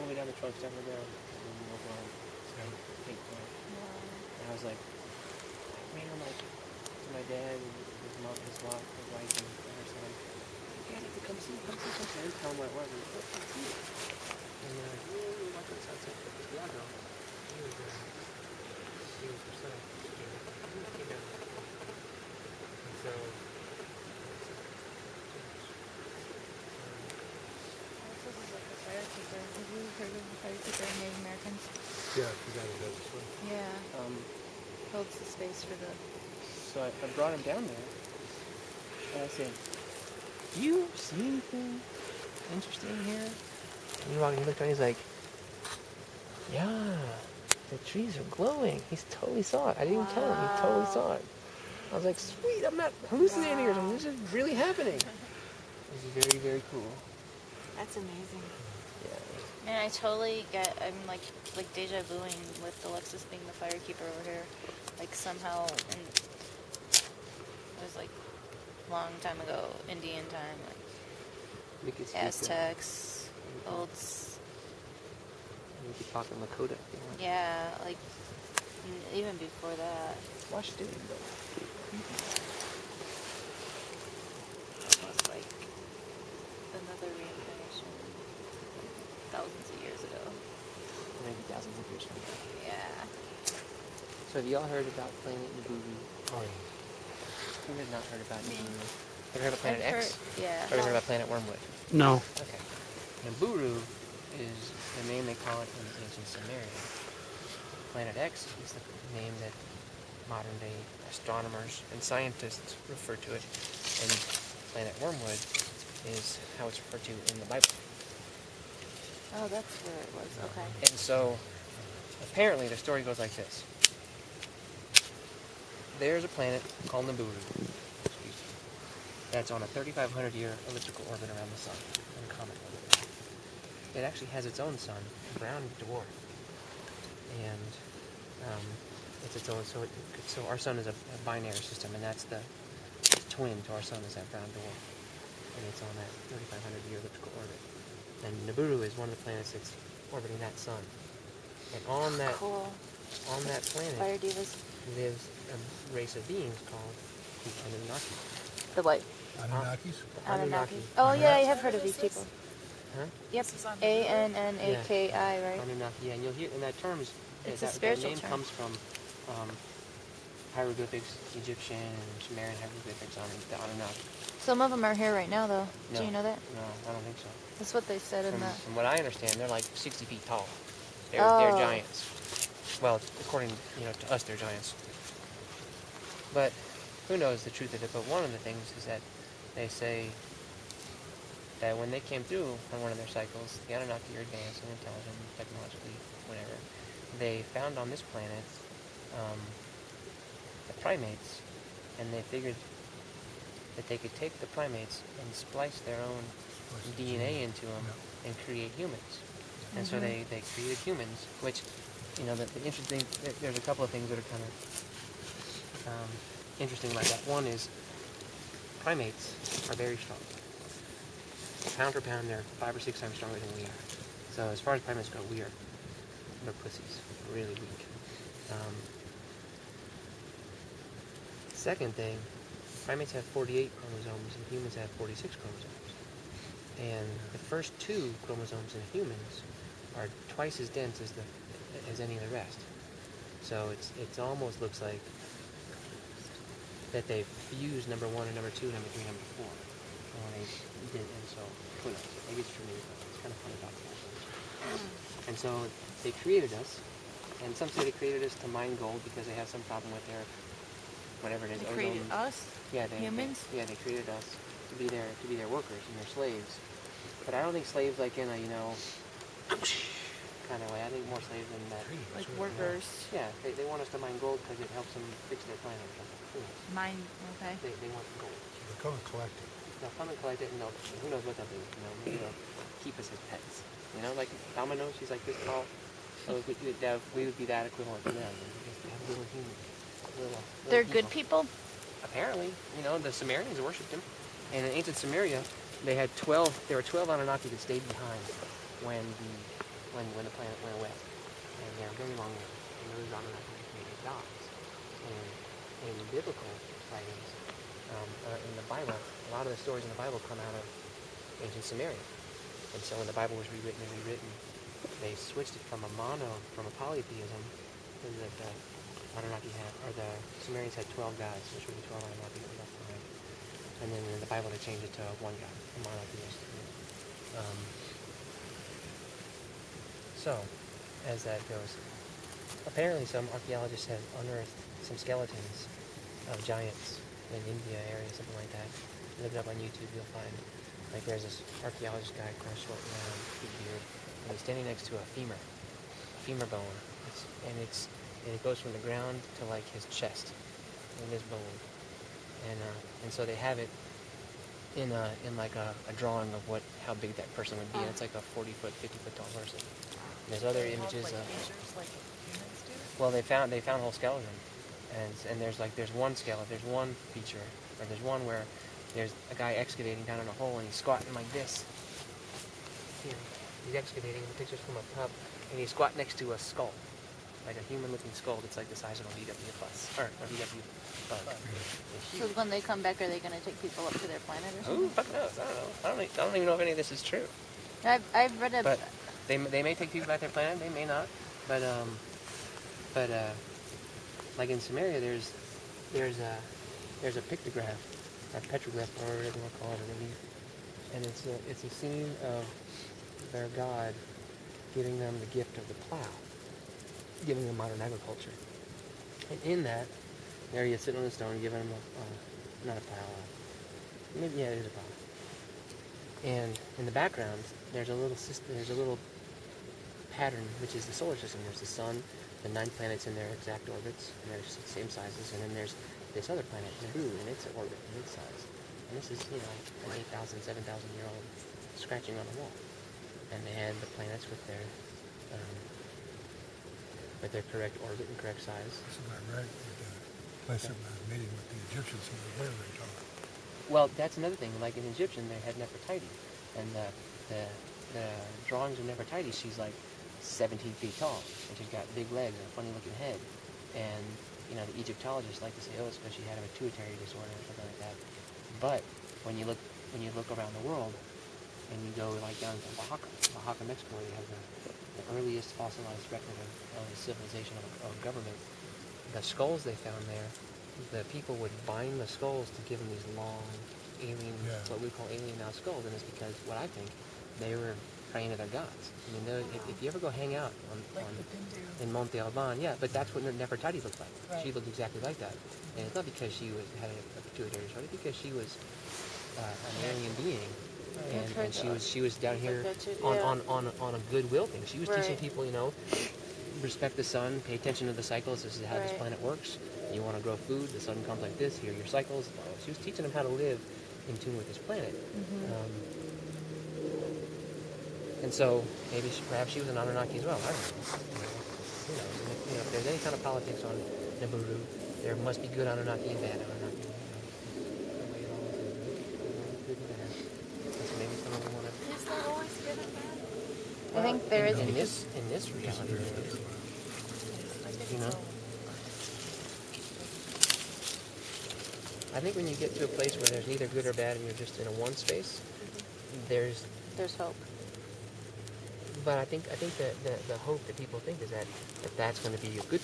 the way down the trunk, starting to go. And then over on Pink Point. And I was like, man, I'm like, to my dad and his mom, his wife, and her son. You guys have to come see. I didn't tell them what it was. And they're like, let's see it. And they're like, yeah, we watch the sunset. Iago, he was her son. He came down. And so. This is like a fire keeper. Have you heard of the fire keeper in Native Americans? Yeah, you got it this way. Yeah. Holds the space for the... So I brought him down there. And I said, do you see anything interesting here? And he walked and he looked around, he's like, yeah, the trees are glowing. He's totally saw it. I didn't even tell him. He totally saw it. I was like, sweet, I'm not hallucinating or something. This is really happening. This is very, very cool. That's amazing. Yeah. Man, I totally get... I'm like deja vuing with Alexis being the fire keeper over here. Like somehow... it was like long time ago, Indian time, like Aztecs, olds. We could talk in Lakota if you want. Yeah, like even before that. Watch it, though. Almost like another reincarnation thousands of years ago. Maybe thousands of years from now. Yeah. So have y'all heard about Planet Nibiru? Oh, yeah. Who has not heard about Nibiru? Have you heard about Planet I've X? yeah. Or have you heard about Planet Wormwood? No. Okay. Nibiru is the name they call it in ancient Sumerian. Planet X is the name that modern-day astronomers and scientists refer to it. And Planet Wormwood is how it's referred to in the Bible. Oh, that's where it was. Okay. And so, apparently, the story goes like this. There's a planet called Nibiru that's on a 3,500-year elliptical orbit around the sun, in comet orbit. It actually has its own sun, a brown dwarf. And it's its own, so our sun is a binary system, and that's the twin to our sun is that brown dwarf. And it's on that 3,500-year elliptical orbit. And Nibiru is one of the planets that's orbiting that sun. And on that planet Fire divas. lives a race of beings called the Anunnaki. The what? Anunnakis? Anunnaki. Oh yeah, I have heard of these people. Huh? Yep. Annaki, right? Anunnaki, yeah, and you'll hear in that terms, It's a that spiritual name term. comes from hieroglyphics, Egyptian and Sumerian hieroglyphics on the Anunnaki. Some of them are here right now, though. No, Do you know that? No, I don't think so. That's what they said in From, the... from what I understand, they're like 60 feet tall. They're Oh. giants. Well, according to us, they're giants. But who knows the truth of it? But one of the things is that they say that when they came through on one of their cycles, the Anunnaki are advanced and intelligent, technologically, whatever. They found on this planet the primates, and they figured that they could take the primates and splice their own DNA into them and create humans. And so they created humans, which, the interesting, there's a couple of things that are kind of interesting about that. One is primates are very strong. Pound for pound, they're 5 or 6 times stronger than we are. So as far as primates go, we're pussies. We're really weak. Second thing, primates have 48 chromosomes and humans have 46 chromosomes. And the first 2 chromosomes in humans are twice as dense as any of the rest. So it almost looks like that they fused number 1 and number 2, number 3, number 4. And they did, and so who knows? Maybe it's true, maybe it's not. It's kind of fun to talk about. And so they created us, and some say they created us to mine gold because they have some problem with their whatever it is. They created us? Yeah, Humans? they created us to be their workers and their slaves. But I don't think slaves like in a kind of way. I think more slaves than that. Like workers. Yeah, they want us to mine gold because it helps them fix their planet or something. Who knows? Mine, okay. They want the gold. They come and collect it. They'll come and collect it, and who knows what they'll do. Maybe they'll keep us as pets. Like Domino, she's like this tall. So we would be that equivalent to them. Just have little humans. They're good people? Apparently, the Sumerians worshipped him. And in ancient Sumeria, there were 12 Anunnaki that stayed behind when the when the planet went away, and they're very long lived, and those Anunnaki became gods. And in biblical writings, in the Bible, a lot of the stories in the Bible come out of ancient Sumeria. And so when the Bible was rewritten, they switched it from a polytheism, that the Anunnaki had, or the Sumerians had 12 gods, which were the 12 Anunnaki that left behind. And then in the Bible they changed it to one god, a monotheist. So, as that goes, apparently some archaeologists have unearthed some skeletons of giants in India area, something like that. Look it up on YouTube, you'll find, like, there's this archaeologist guy, kind of short, round, big beard, and he's standing next to a femur bone, and it goes from the ground to like his chest, in this bone, and so they have it in like a drawing of how big that person would be, and it's like a 40-foot, 50-foot tall person. And there's other images of. Like humans do? Well, they found a whole skeleton, and there's one skeleton, there's one feature, or there's one where there's a guy excavating down in a hole, and he's squatting like this. Here, he's excavating. The picture's from up top, and he's squatting next to a skull, like a human-looking skull that's like the size of a VW bus, or a VW bug. It's So huge. when they come back, are they going to take people up to their planet or Who something? fuck knows? I don't know. I don't even know if any of this is true. I've read a. But they may take people back to their planet. They may not. But like in Sumeria, there's a pictograph, or petroglyph, or whatever you want to call it, and it's a scene of their god giving them the gift of the plow, giving them modern agriculture. And in that, there he is sitting on the stone, giving them not a plow, maybe, yeah, it is a plow. And in the background, there's a little pattern, which is the solar system. There's the sun, the 9 planets in their exact orbits, and they're the same sizes, and then there's this other planet, Naboo, and its orbit and its size. And this is, an 8,000, 7,000-year-old scratching on the wall. And they had the planets with their correct orbit and correct size. That's about right. The place that was meeting with the Egyptians who were very, very tall. Well, that's another thing. Like in Egyptian, they had Nefertiti, and the drawings of Nefertiti, she's like 17 feet tall, and she's got big legs and a funny-looking head. And the Egyptologists like to say, oh, it's because she had a pituitary disorder or something like that. But when you look around the world, and you go like down to Oaxaca, Mexico, where you have the earliest fossilized record of a civilization of government. The skulls they found there, the people would bind the skulls to give them these long, alien, what we call alien-mouthed skulls, and it's because, what I think, they were praying to their gods. I mean, if you ever go hang out in Monte Alban, yeah, but that's what Nefertiti looked like. Right. She looked exactly like that. And it's not because she had a pituitary disorder, it's because she was an alien being. And she was down here that too, on a goodwill thing. She was teaching Right. people, respect the sun, pay attention to the cycles. This is how this Right. planet works. You want to grow food, the sun comes like this. Here are your cycles. She was teaching them how to live in tune with this planet. And so perhaps she was an Anunnaki as well. I don't know. Who knows? And if there's any kind of politics on Nibiru, there must be good Anunnaki and bad Anunnaki. The way it always is, good and bad. And so maybe some of them want to. Is there always good and bad? I think there is. in this reality. I think when you get to a place where there's neither good or bad and you're just in a one space, there's. There's hope. But I think that the hope that people think is that that's going to be a good